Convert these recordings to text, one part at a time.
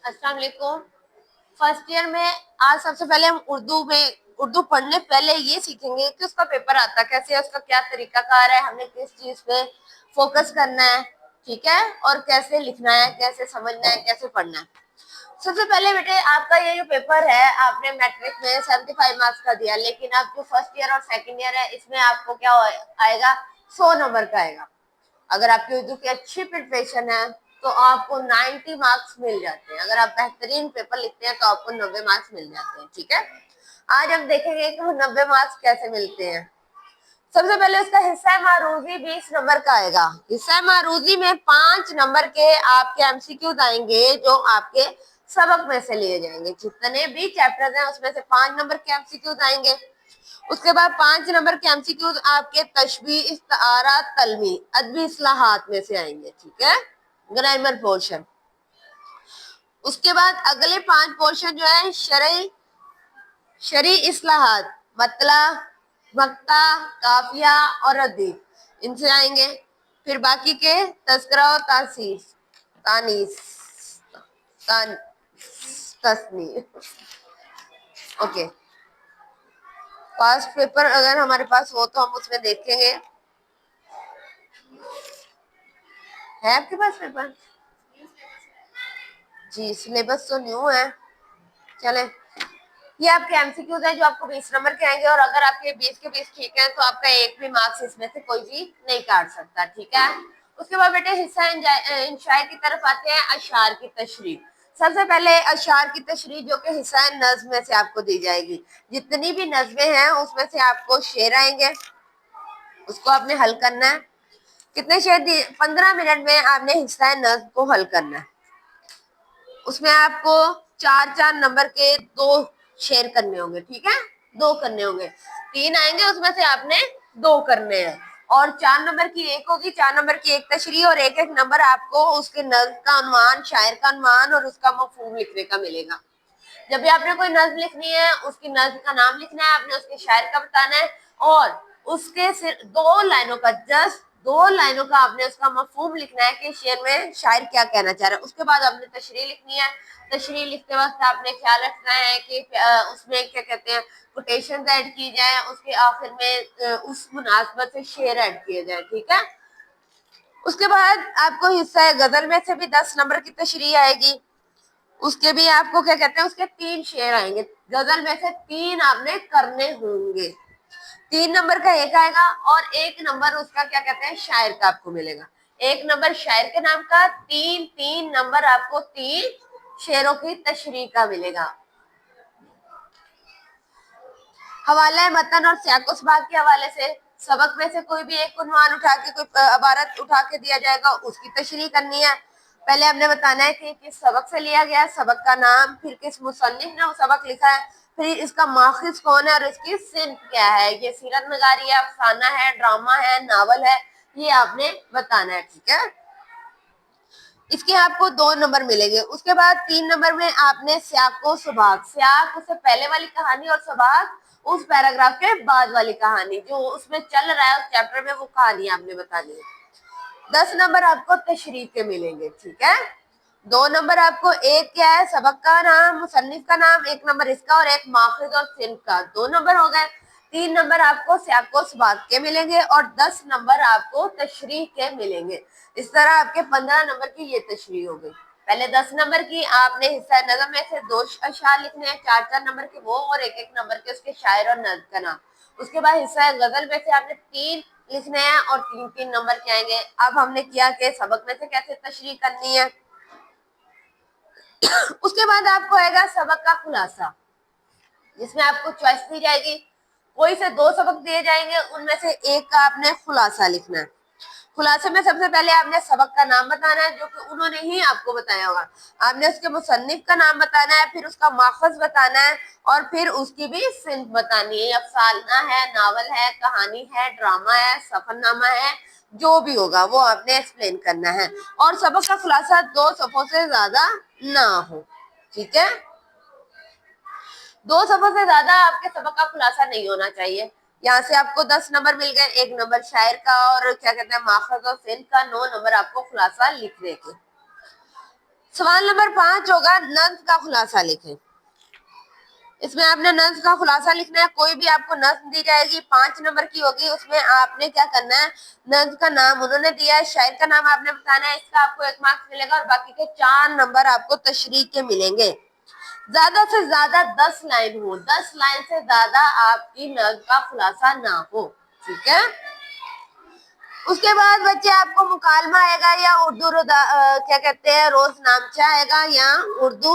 अस्सलाम वालेकुम। First year में आज सबसे पहले हम उर्दू पढ़ने पहले ये सीखेंगे कि उसका पेपर आता कैसे है, उसका क्या तरीकाकार है, हमने किस चीज पे फोकस करना है, ठीक है, और कैसे लिखना है, कैसे समझना है, कैसे पढ़ना है। सबसे पहले बेटे आपका ये जो पेपर है आपने मैट्रिक में 75 मार्क्स का दिया, लेकिन अब जो फर्स्ट ईयर और सेकंड ईयर है इसमें आपको क्या आएगा, 100 नंबर का आएगा। अगर आपकी उर्दू की अच्छी प्रिपरेशन है तो आपको 90 मार्क्स मिल जाते हैं। अगर आप बेहतरीन पेपर लिखते हैं तो आपको 90 मार्क्स मिल जाते हैं, ठीक है। आज हम देखेंगे कि 90 मार्क्स कैसे मिलते हैं। सबसे पहले उसका हिस्सा मारूजी 20 नंबर का आएगा। हिस्सा मारूजी में 5 नंबर के आपके एमसीक्यू आएंगे जो आपके सबक में से लिए जाएंगे। जितने भी चैप्टर्स हैं उसमें से 5 नंबर के एमसीक्यू आएंगे। उसके बाद 5 नंबर के एमसीक्यू आपके तशबीह, इस्तारा, तलमी, अदबी इस्लाहात में से आएंगे, ठीक है, ग्रामर पोर्शन। उसके बाद अगले 5 पोर्शन जो है शरई इस्लाहात, मतलब मक्ता, काफिया और अदीब, इनसे आएंगे। फिर बाकी के तस्करा और तानीस तस्नी, ओके। पास्ट पेपर अगर हमारे पास हो तो हम उसमें देखेंगे। है आपके पास पेपर? जी, सिलेबस तो न्यू है। चले, ये आपके एमसीक्यूज है जो आपको 20 नंबर के आएंगे, और अगर आपके 20 के 20 ठीक है तो आपका एक भी मार्क्स इसमें से कोई भी नहीं काट सकता, ठीक है। उसके बाद बेटे हिस्सा इंशायर की तरफ आते हैं, अशार की तशरीह। सबसे पहले अशार की तशरीह जो कि हिस्सा नज्म में से आपको दी जाएगी। जितनी भी नज्में हैं उसमें से आपको शेर आएंगे, उसको आपने हल करना है। कितने शेर दिए? 15 मिनट में आपने हिस्सा नज्म को हल करना है। उसमें आपको 4-4 नंबर के 2 शेयर करने होंगे, ठीक है, 2 करने होंगे। 3 आएंगे उसमें से आपने 2 करने हैं, और 4 नंबर की एक होगी, 4 नंबर की एक तशरीह, और एक एक नंबर आपको उसके नज्म का अनुमान, शायर का अनुमान और उसका मफहूम लिखने का मिलेगा। जब भी आपने कोई नज्म लिखनी है उसकी नज्म का नाम लिखना है, आपने उसके शायर का बताना है, और उसके सिर्फ 2 लाइनों का, जस्ट 2 लाइनों का आपने उसका मफहूम लिखना है कि शेर में शायर क्या कहना चाह रहा है। उसके बाद आपने तशरीह लिखनी है। तशरीह लिखते वक्त आपने ख्याल रखना है कि उसमें क्या कहते हैं, कोटेशन ऐड की जाए, उसके आखिर में उस मुनासबत से शेर ऐड किए जाए, ठीक है। उसके बाद आपको हिस्सा है गजल में से भी 10 नंबर की तशरीह आएगी। उसके भी आपको क्या कहते हैं, उसके 3 शेर आएंगे। गजल में से 3 आपने करने होंगे। 3 नंबर का एक आएगा, और 1 नंबर उसका क्या कहते हैं, शायर का आपको मिलेगा। 1 नंबर शायर के नाम का, 3 नंबर आपको 3 शेरों की तशरीह का मिलेगा। हवाला मतन और सियाकुसबाग के हवाले से सबक में से कोई भी एक उन्वान उठा के, कोई इबारत उठा के दिया जाएगा, उसकी तशरीह करनी है। पहले हमने बताना है कि किस सबक से लिया गया है, सबक का नाम, फिर किस मुसन्निफ ने वो सबक लिखा है, फिर इसका माखिज कौन है और इसकी सिंफ क्या है, ये सीरत नगारी है, अफसाना है, ड्रामा है, नावल है, ये आपने बताना है, ठीक है। इसके आपको 2 नंबर मिलेंगे। उसके बाद 3 नंबर में आपने सियाको सुबाक, सियाक उससे पहले वाली कहानी और सुबाक उस पैराग्राफ के बाद वाली कहानी जो उसमें चल रहा है उस चैप्टर में, वो कहानी आपने बतानी है। 10 नंबर आपको तशरीह के मिलेंगे, ठीक है। 2 नंबर आपको, एक क्या है, सबक का नाम, मुसन्निफ का नाम, 1 नंबर इसका, और एक माखिज और सिंफ का, 2 नंबर हो गए। 3 नंबर आपको सियाको सुबाक के मिलेंगे, और 10 नंबर आपको तशरीह के मिलेंगे। इस तरह आपके 15 नंबर की ये तशरीह हो गई। पहले 10 नंबर की आपने हिस्सा नज़म में से 2 अशआर लिखने हैं, 4-4 नंबर के वो, और 1-1 नंबर के उसके शायर और नज़्म का नाम। उसके बाद हिस्सा गजल में से आपने 3 लिखने हैं, और 3-3 नंबर के आएंगे। अब हमने किया कि सबक में से कैसे तशरीह करनी है। उसके बाद आपको आएगा सबक का खुलासा, जिसमें आपको चॉइस दी जाएगी। कोई से 2 सबक दिए जाएंगे, उनमें से एक का आपने खुलासा लिखना है। खुलासे में सबसे पहले आपने सबक का नाम बताना है जो कि उन्होंने ही आपको बताया होगा। आपने उसके मुसन्निफ का नाम बताना है, फिर उसका माखज़ बताना है, और फिर उसकी भी सिंफ बतानी है। अफसाना है, नावल है, कहानी है, ड्रामा है, सफरनामा है, जो भी होगा वो आपने एक्सप्लेन करना है। और सबक का खुलासा 2 सफ़ों से ज्यादा ना हो, ठीक है। 2 सफ़ों से ज्यादा आपके सबक का खुलासा नहीं होना चाहिए। यहाँ से आपको 10 नंबर मिल गए, 1 नंबर शायर का और क्या कहते हैं माखज़ और सिंफ का, 9 नंबर आपको खुलासा लिखने के। सवाल नंबर 5 होगा नज्म का खुलासा लिखें। इसमें आपने नज्म का खुलासा लिखना है। कोई भी आपको नज्म दी जाएगी 5 नंबर की होगी, उसमें आपने क्या करना है, नज्म का नाम उन्होंने दिया है, शायर का नाम आपने बताना है, इसका आपको 1 मार्क्स मिलेगा और बाकी के 4 नंबर आपको तशरीह के मिलेंगे। ज्यादा से ज्यादा 10 लाइन हो, 10 लाइन से ज्यादा आपकी नज्म का खुलासा ना हो, ठीक है। उसके बाद बच्चे आपको मुकालमा आएगा या उर्दू क्या कहते हैं रोजनामचा आएगा या उर्दू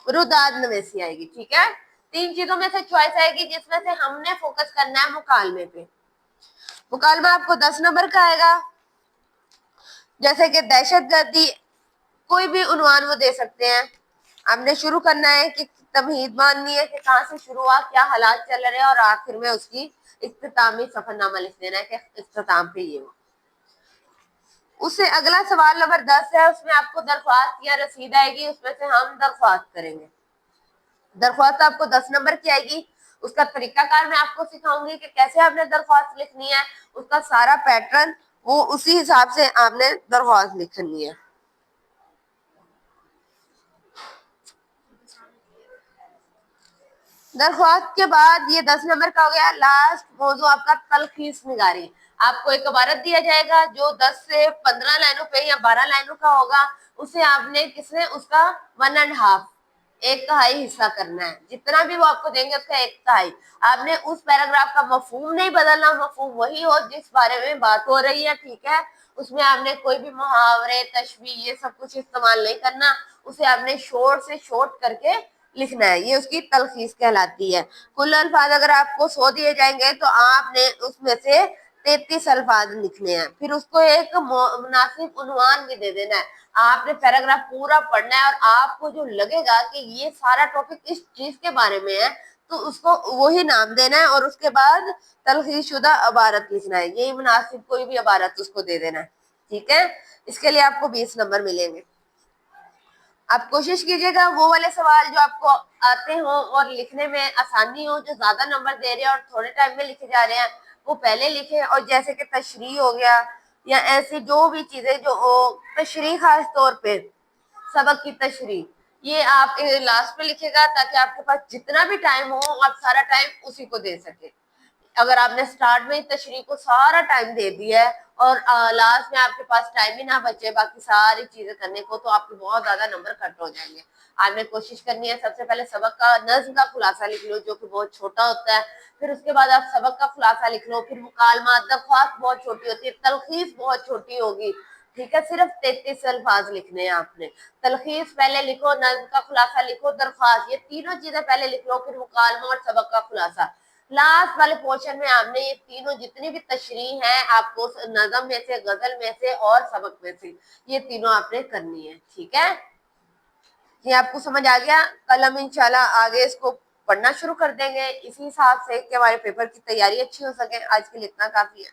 रुदाद नवेसी आएगी, ठीक है। 3 चीजों में से चॉइस आएगी जिसमें से हमने फोकस करना है मुकालमे पे। मुकालमा आपको 10 नंबर का आएगा, जैसे कि दहशतगर्दी, कोई भी उन्वान वो दे सकते हैं। आपने शुरू करना है कि तमहीद माननी है कि कहाँ से शुरू हुआ, क्या हालात चल रहे हैं और आखिर में उसकी इख्तितामी सफरनामा लिख देना है कि इख्तिताम पे ये हो। उससे अगला सवाल नंबर 10 है, उसमें आपको दरख्वास्त या रसीद आएगी, उसमें से हम दरख्वास्त करेंगे। दरख्वास्त आपको 10 नंबर की आएगी। उसका तरीकाकार मैं आपको सिखाऊंगी कि कैसे आपने दरख्वास्त लिखनी है, उसका सारा पैटर्न वो उसी हिसाब से आपने दरख्वास्त लिखनी है। दरख्वास्त के बाद ये 10 नंबर का हो गया। लास्ट मौजू आपका तलखीस निगारी। आपको एक इबारत दिया जाएगा जो 10 से 15 लाइनों पे या 12 लाइनों का होगा, उसे आपने किसने उसका 1.5 एक तिहाई हिस्सा करना है। जितना भी वो आपको देंगे उसका एक तिहाई। आपने उस पैराग्राफ का मफहूम नहीं बदलना, मफहूम वही हो जिस बारे में बात हो रही है, ठीक है। उसमें आपने कोई भी मुहावरे तशबीह ये सब कुछ इस्तेमाल नहीं करना, उसे आपने शॉर्ट से शॉर्ट करके लिखना है, ये उसकी तलखीस कहलाती है। कुल अल्फाज अगर आपको 100 दिए जाएंगे तो आपने उसमें से 33 अल्फाज लिखने हैं, फिर उसको एक मुनासिब उन्वान भी दे देना है। आपने पैराग्राफ पूरा पढ़ना है और आपको जो लगेगा कि ये सारा टॉपिक इस चीज के बारे में है तो उसको वही नाम देना है और उसके बाद तलखीस शुदा इबारत लिखना है, यही मुनासिब कोई भी इबारत उसको दे देना है, ठीक है। इसके लिए आपको 20 नंबर मिलेंगे। आप कोशिश कीजिएगा वो वाले सवाल जो आपको आते हो और लिखने में आसानी हो, जो ज्यादा नंबर दे रहे हैं और थोड़े टाइम में लिखे जा रहे हैं, वो पहले लिखे। और जैसे कि तशरीह हो गया या ऐसी जो भी चीजें जो तशरीह खास तौर पे सबक की तशरीह, ये आप लास्ट में लिखेगा ताकि आपके पास जितना भी टाइम हो आप सारा टाइम उसी को दे सके। अगर आपने स्टार्ट में तशरीह को सारा टाइम दे दिया है और लास्ट में आपके पास टाइम ही ना बचे बाकी सारी चीजें करने को, तो आपके बहुत ज्यादा नंबर कट हो जाएंगे। आपने कोशिश करनी है सबसे पहले सबक का नज्म का खुलासा लिख लो जो कि बहुत छोटा होता है, फिर उसके बाद आप सबक का खुलासा लिख लो, फिर मुकालमा दरख्वास्त बहुत छोटी होती है, तलखीस बहुत छोटी होगी, ठीक है। सिर्फ 33 अल्फाज लिखने हैं आपने। तलखीस पहले लिखो, नज्म का खुलासा लिखो, दरख्वास्त, ये तीनों चीजें पहले लिख लो, फिर मुकालमा और सबक का खुलासा। लास्ट वाले पोर्शन में आपने ये तीनों जितनी भी तशरीह है आपको नज़म में से, गजल में से और सबक में से, ये तीनों आपने करनी है, ठीक है। ये आपको समझ आ गया। कल हम इंशाल्लाह आगे इसको पढ़ना शुरू कर देंगे इसी हिसाब से कि हमारे पेपर की तैयारी अच्छी हो सके। आज के लिए इतना काफी है।